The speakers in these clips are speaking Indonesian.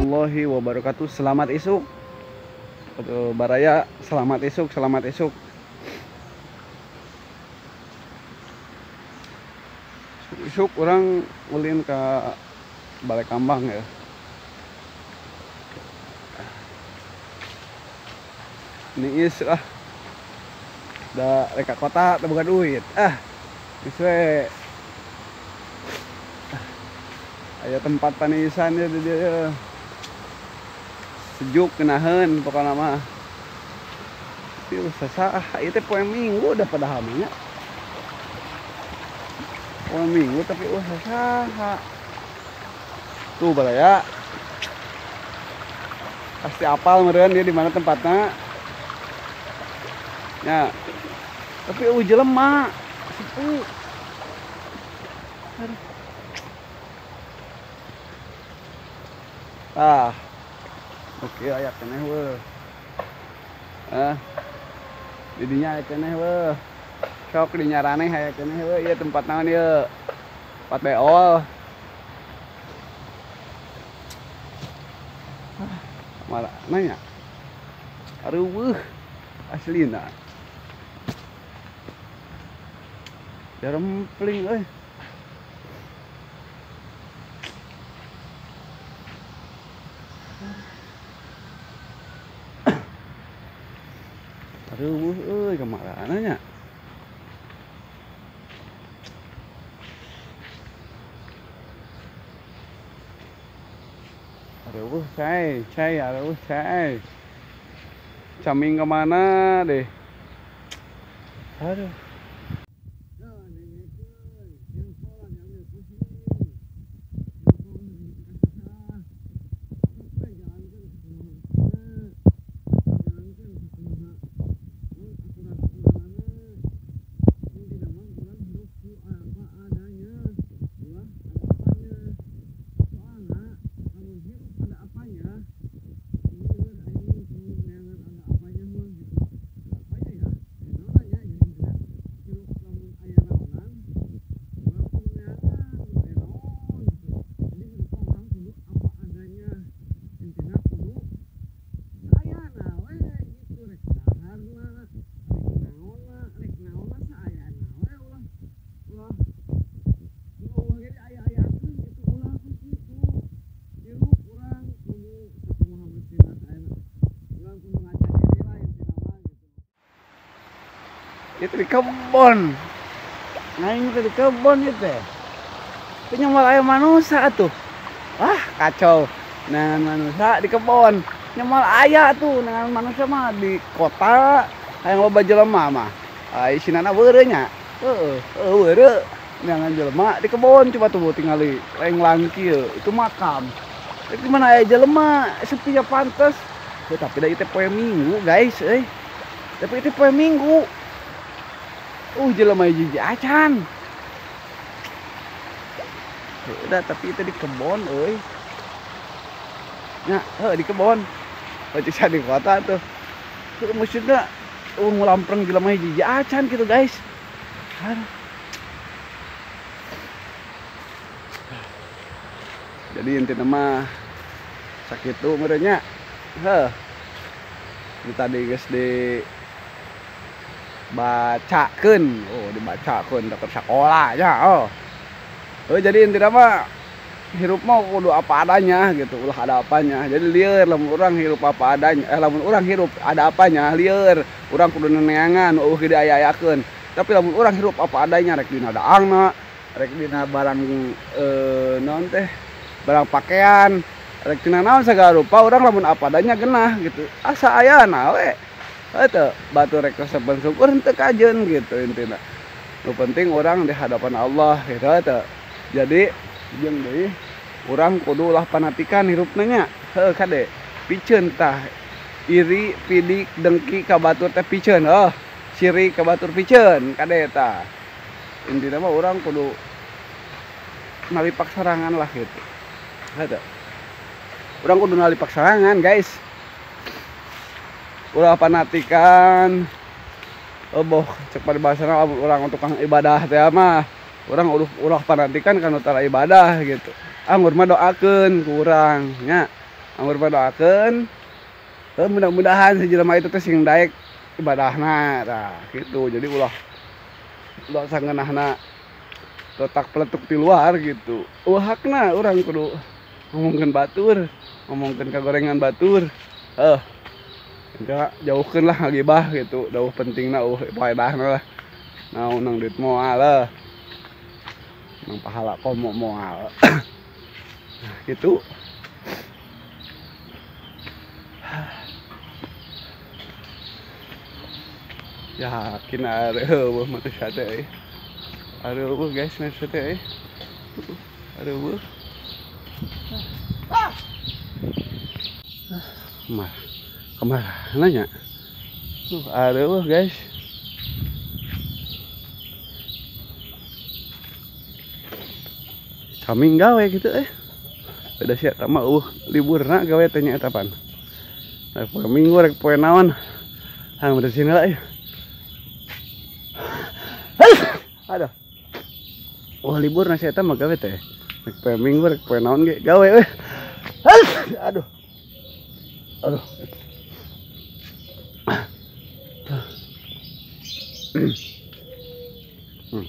warahmatullahi wabarakatuh. Selamat isuk. Baraya, selamat isuk, selamat isuk. Isuk orang ulin ke Balai Kambang ya. Ini is da reka kota teu boga duit. Geus we. Aya tempat panisan ya di dieu. Sejuk kenaheun pokona mah. Tapi usah ieu teh poe Minggu udah padahal nya. Poe Minggu tapi usah. Tuh balaya. Pasti apal meureun dia di mana tempatnya. Ya. Tapi jelema sepi. Oke aya keneh weuh. Didinya aya keneh weuh. Sok dinyaraneh aya keneh weuh. Ieu tempat naon ieu? Tempat beol. Malah nanya. Areuweuh aslina. Jarempling euy. Areuweuh euy kamarana nya. Areuweuh cai areuweuh cai. Caming kemana deh? Aduh. Itu di kebon. Ngaing itu di kebon itu. Itu nyamal aya manusia tuh. Kacau. Nah, manusia di kebon. Nyamal aya tuh dengan manusia mah di kota. Hayang loba jelema mah. Isinana beureu nya. Beureu. Dengan jelema di kebon coba tuh tingali leng-lang kieu. Itu makam. Tapi mana aya jelema sepi ya pantes. Tapi da ieu teh poe Minggu, guys, Tapi itu poe Minggu. Jelema hiji acan. Udah tapi itu di kebon euy. Nya, di kebon. Cek di kota tuh. Tuh maksudnya ngulampreng jelema hiji acan gitu, guys. Jadi intinya mah sakitu meureun nya. Ini tadi geus dibacakeun, dibacakeun dokter sekolah ya. Jadi intinya mah hirup mah kudu apa adanya gitu, ulah ada apanya. Jadi lieur lamun urang hirup apa adanya, lamun urang hirup ada apanya lieur, urang kudu neneangan gede aya-ayakeun. Tapi lamun urang hirup apa adanya rek dina daangna, rek dina barang naon teh, barang pakaian, rek dina naon sagala rupa urang lamun apa adanya genah gitu. Asa ayana we. Eta batu rek resepan syukur henteu kajeun gitu intina. Nu penting orang di hadapan Allah gitu eta. Jadi jeung deui urang kudu ulah panatikan hirupna nya. Kade piceun tah iri pidik dengki ka batur teh piceun. Siri ka batur piceun kade eta. Intina mah urang kudu nalipak sarangan lah gitu. Eta. Urang kudu nalipak sarangan, guys. Ulah panatikan cek pada bahasana orang tukang ibadah teh mah urang ulah panatikan kana tara ibadah gitu. Anggur mah doakeun ku urang nya. Amun berdoakeun mudah-mudahan si jelema itu teh sing daek ibadahna tah gitu. Jadi ulah sangeunahna letak peletuk di luar gitu. Hakna urang kudu ngomongkeun batur, ngomongkeun kagorengan batur. Jauhkeun lah ngagibah gitu. Dauh pentingna faedahna lah. Naon nang duit moal nang pahala komo moal. Gitu. Yakin areueuh mah teh sate euy. Areueuh guys mah sate euy. Areueuh. Kemana nya? Areueuh guys. Kami gawe gitu beda sih mah liburna gawe teh nya eta pan. Poe Minggu rek poe naon. Hang bersih lah ya. Aduh. Libur nasi eta mah gawe teh. Rek poe Minggu rek poe naon ge gawe we. Aduh.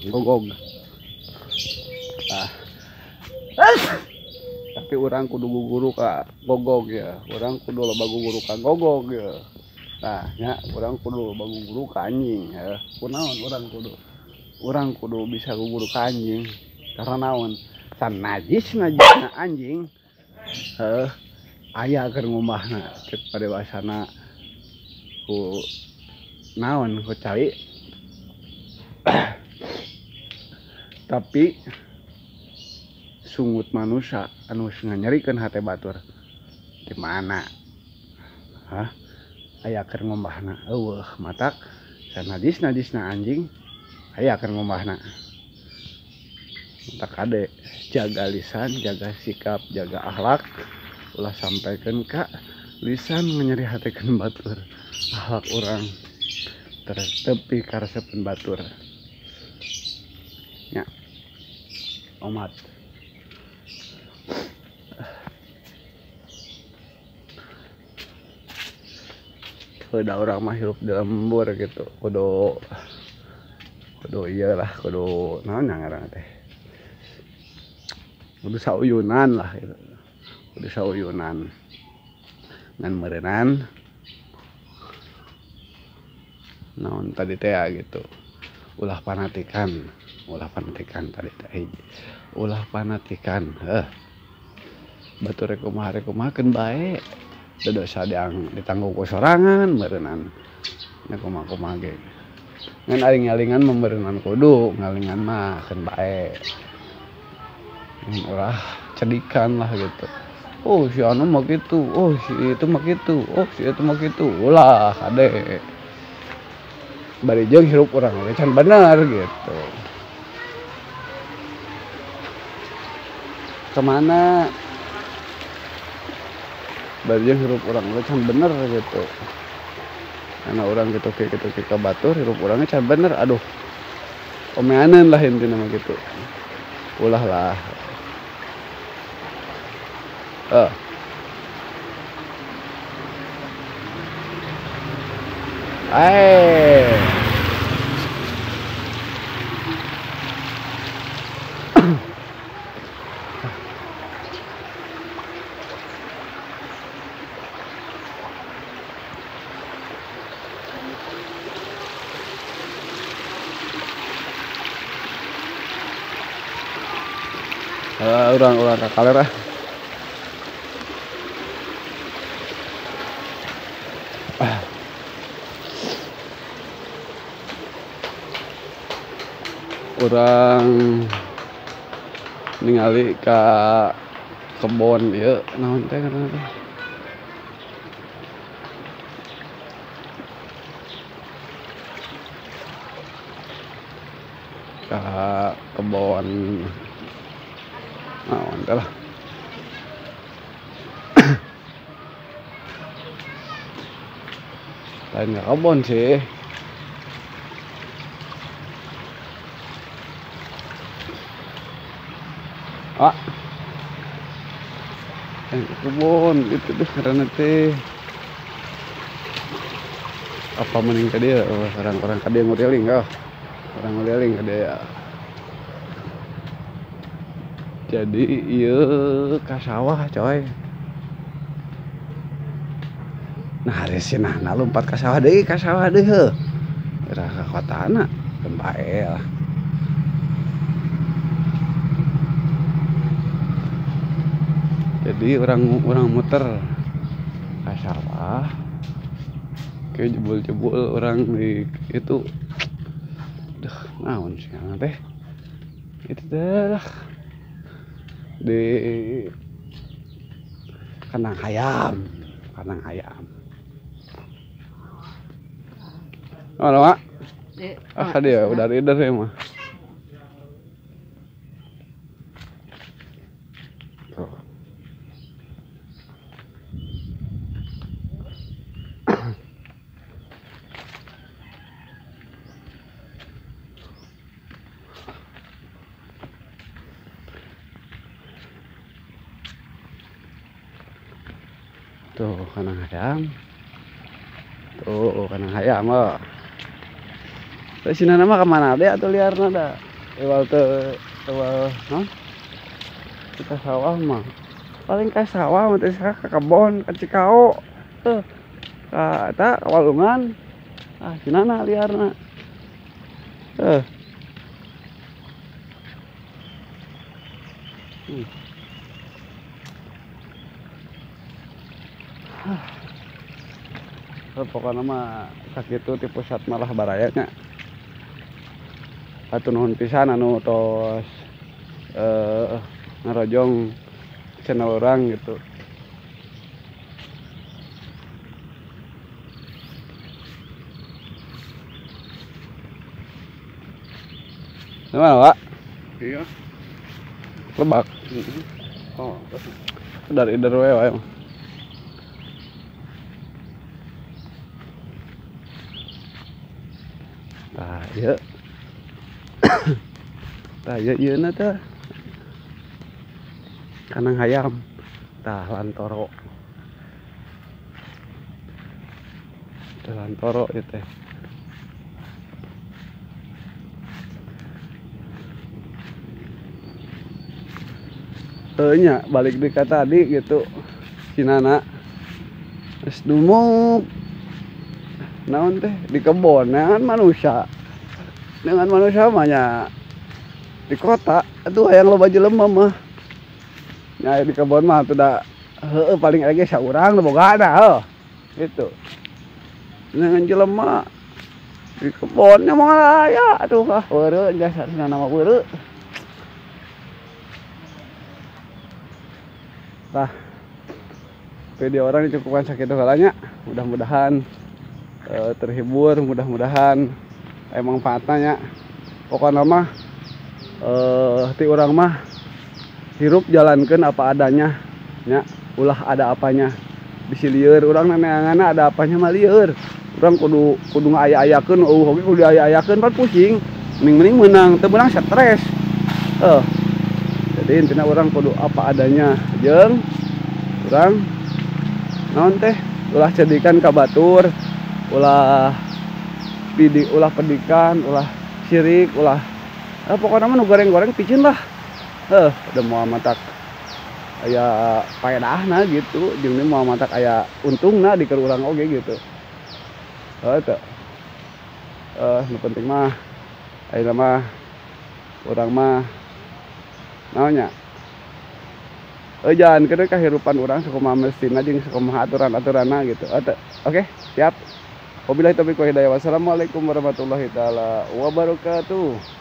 Gogog. Tapi orang kudu guguru ka gogog ya. Orang kudu loba guguru ka gogog ya. Nah, nya orang kudu loba guguru ka anjing ya. Kunaon orang kudu bisa guguru ka anjing. Karena naon? San najisna anjing. Aya keur ngomahna cek padewasana ku naon ku cai. Tapi sungut manusia anu nganyarikeun hate batur di mana? Aya keur ngombahna. Eueuh matak sanadisna anjing aya keur ngombahna. Tak kade jaga lisan, jaga sikap, jaga akhlak. Ulah sampaikan ka lisan nganyarihatekeun batur. Akhlak urang tepi karesepeun batur. Nya. Omat. Udah orang mah hirup di lembur gitu. Kudu iyalah, kudu naon ngaranna teh. Kudu sauyunan lah gitu. Kudu sauyunan. Ngan meureunnan naon tadi teh gitu. Ulah panatikan tadi teh. Ulah panatikan. Batur rek kumaha-kumahakeun bae. Dosa ditanggung ku sorangan meureunnan. Nya kumaha ge. Ngan aling-alingan membeureunnan kudu, ngalingan mah keun bae. Ulah cedikan lah gitu. Oh si anu mah gitu, oh si itu mah gitu, oh si itu mah gitu. Ulah kade. Bari jeung hirup urang we can bener gitu. Kemana? Bari jeung hirup urang we can bener gitu. Karena orang gitu ke batur hirup urangnya can bener. Aduh. Omeanan lah intina mah gitu. Ulah lah. Orang kakalera. Orang ningali ka kebon ieu naon teh ngaranna teh. Ka kebon naon teh lah. Lain ka kebon sih. kebon itu deh karena teh apa mending ke dia orang-orang ke dia ngudeling orang ngudeling ke dia jadi iya ke sawah coy. Nah hari sih nah lompat ke sawah deh heuh urang ka kotana kan bae lah. Jadi orang muter ke sawah kayak jebol-jebol orang di itu duh naon sih teh itu dah di kandang ayam oh mak dia udah reader ya mah tuh. Tuh kandang ayam oh terus sini nama kemana deh atau liar nada ewal kita sawah mah paling ke sawah mah ke kebon ke Cikao eta walungan sinana liarna pokoknya mah sakitu ti pusat malah barayanya atuh nuhun pisan anu tos ngarojong channel orang gitu. Gimana Pak? Iya Lebak oh dari we wae tah ieu tah ieu na teh kandang ayam tah lantoro ieu teh nya balik dekat tadi gitu sinana geus dumuk naon teh di kebon dengan manusia mah nya di kota atuh hayang loba jelema mah nya di kebon mah tuh da heueuh paling lagi saurang nu bogana gitu dengan jelema di kebonnya mah aya atuh weureu jasa nama weureu tah video orang dicukupkan sakitu kalanya mudah-mudahan terhibur mudah-mudahan emang manfaatnya pokoknya mah ti urang mah hirup jalankeun apa adanya nya ulah ada apanya bisi lieur urang neanganna ada apanya mah lieur urang kudu ngaya-ayakeun hoge kudu aya-ayakeun pan pusing mending menang teu menang stres jadi intinya urang kudu apa adanya jeung urang naon teh ulah cedikan ka batur ulah pedikan ulah syirik ulah pokoknya mah nu goreng-goreng picin lah udah mau matak aya paedahna gitu jeung mau matak aya untungna di keur urang oge gitu teu nu penting mah ayeuna mah urang mah naonnya jangan kena kehidupan orang sakumaha mestina jeung sakumaha aturan-aturanna gitu oke siap. Wabillahi taufiq wal hidayah. Wassalamualaikum warahmatullahi taala wabarakatuh.